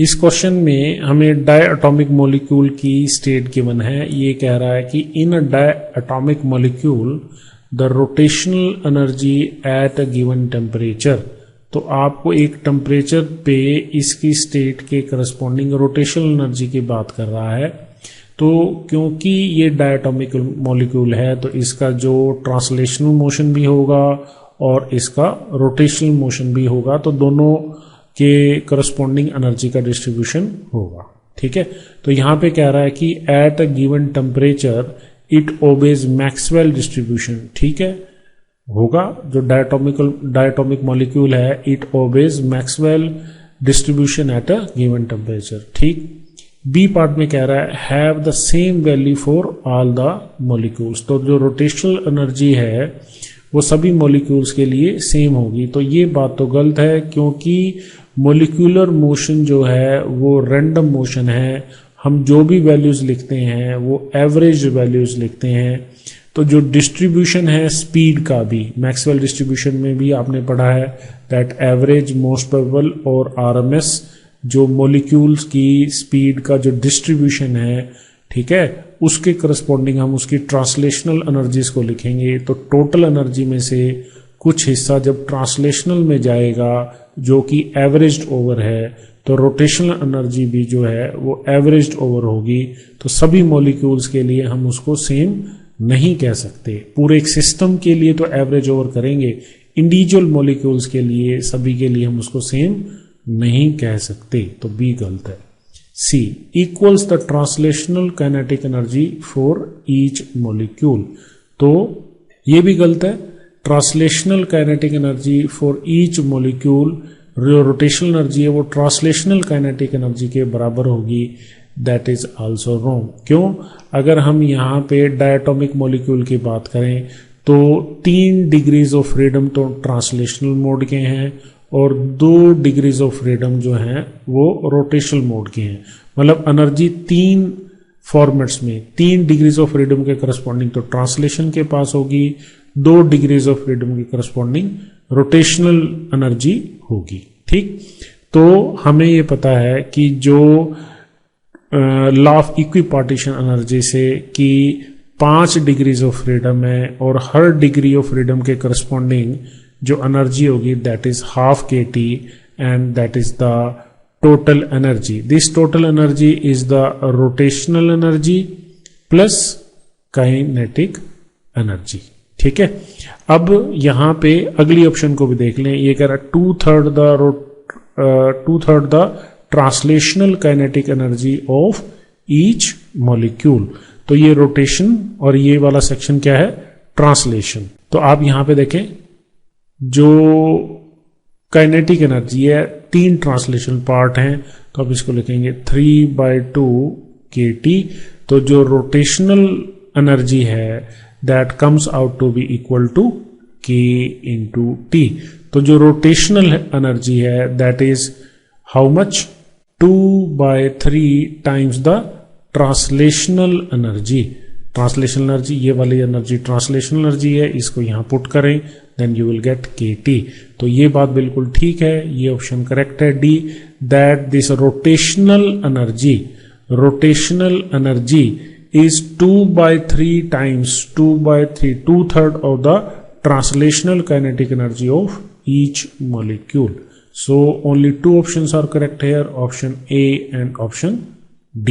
इस क्वेश्चन में हमें डायटोमिक मॉलिक्यूल की स्टेट गिवन है। ये कह रहा है कि in a diatomic molecule the rotational energy at a given temperature. तो आपको एक टेम्परेचर पे इसकी स्टेट के करस्पॉन्डिंग रोटेशनल एनर्जी की बात कर रहा है। तो क्योंकि ये डायटोमिक मॉलिक्यूल है तो इसका जो ट्रांसलेशनल मोशन भी होगा और इसका रोटेशनल मोशन भी होगा, तो दोनों के करस्पॉन्डिंग एनर्जी का डिस्ट्रीब्यूशन होगा। ठीक है, तो यहां पे कह रहा है कि eight a given temperature it obeys Maxwell distribution. ठीक है, होगा जो डायटोमिक मॉलिक्यूल है it obeys Maxwell distribution eight a given temperature. ठीक, बी पार्ट में कह रहा है have the same value for all the molecules. तो जो रोटेशनल एनर्जी है वो सभी मॉलिक्यूल्स के लिए सेम होगी। तो ये बात तो गलत है, क्योंकि मॉलिक्यूलर मोशन जो है वो रैंडम मोशन है। हम जो भी वैल्यूज लिखते हैं वो एवरेज वैल्यूज लिखते हैं। तो जो डिस्ट्रीब्यूशन है स्पीड का भी, मैक्सवेल डिस्ट्रीब्यूशन में भी आपने पढ़ा है दैट एवरेज, मोस्ट प्रोबेबल और आरएमएस, जो मॉलिक्यूल्स की स्पीड का जो डिस्ट्रीब्यूशन है, ठीक है, उसके करस्पॉन्डिंग हम उसकी ट्रांसलेशनल एनर्जीज को लिखेंगे। तो टोटल एनर्जी में से कुछ हिस्सा जब ट्रांसलेशनल में जाएगा जो कि एवरेज्ड ओवर है, तो रोटेशनल एनर्जी भी जो है वो एवरेज्ड ओवर होगी। तो सभी मॉलिक्यूल्स के लिए हम उसको सेम नहीं कह सकते। पूरे एक सिस्टम के लिए तो एवरेज ओवर करेंगे, इंडिविजुअल मॉलिक्यूल्स के लिए सभी के लिए हम उसको सेम नहीं कह सकते। तो बी गलत है। C equals the translational kinetic energy for each molecule. तो ये भी गलत है। Translational kinetic energy for each molecule, जो रोटेशनल एनर्जी है वो ट्रांसलेशनल काइनेटिक एनर्जी के बराबर होगी। That is also wrong. क्यों? अगर हम यहाँ पे डायटोमिक मॉलिक्यूल की बात करें तो 3 डिग्रीज ऑफ फ्रीडम तो ट्रांसलेशनल मोड के हैं और 2 डिग्रीज ऑफ फ्रीडम जो हैं वो रोटेशनल मोड के हैं। मतलब एनर्जी 3 फॉर्मेट्स में 3 डिग्रीज ऑफ फ्रीडम के करस्पॉन्डिंग तो ट्रांसलेशन के पास होगी, 2 डिग्रीज ऑफ फ्रीडम के करस्पॉन्डिंग रोटेशनल एनर्जी होगी। ठीक, तो हमें ये पता है कि जो लॉ ऑफ इक्विपार्टीशन एनर्जी से कि 5 डिग्रीज ऑफ फ्रीडम है और हर डिग्री ऑफ फ्रीडम के करस्पॉन्डिंग जो एनर्जी होगी that is half kT and that is the total energy. This total energy is the rotational energy plus kinetic energy. ठीक है, अब यहां पे अगली ऑप्शन को भी देख लें। ये कह रहा है 2/3 the translational kinetic energy of each molecule. तो ये रोटेशन और ये वाला सेक्शन क्या है? ट्रांसलेशन। तो आप यहां पे देखें जो काइनेटिक एनर्जी है 3 ट्रांसलेशन पार्ट हैं, तो आप इसको लिखेंगे 3/2 kT। तो जो रोटेशनल एनर्जी है that comes out to be equal to K into T। तो जो रोटेशनल एनर्जी है that is how much? 2/3 times the translational energy. Translational energy, ये वाली एनर्जी ट्रांसलेशनल एनर्जी है, इसको यहां पुट करें then you will get kT। तो ये बात बिल्कुल ठीक है, ये ऑप्शन करेक्ट है D, that this rotational energy is 2/3 times 2/3 2/3 of the translational kinetic energy of each molecule. So only 2 options are correct here, option A and option D.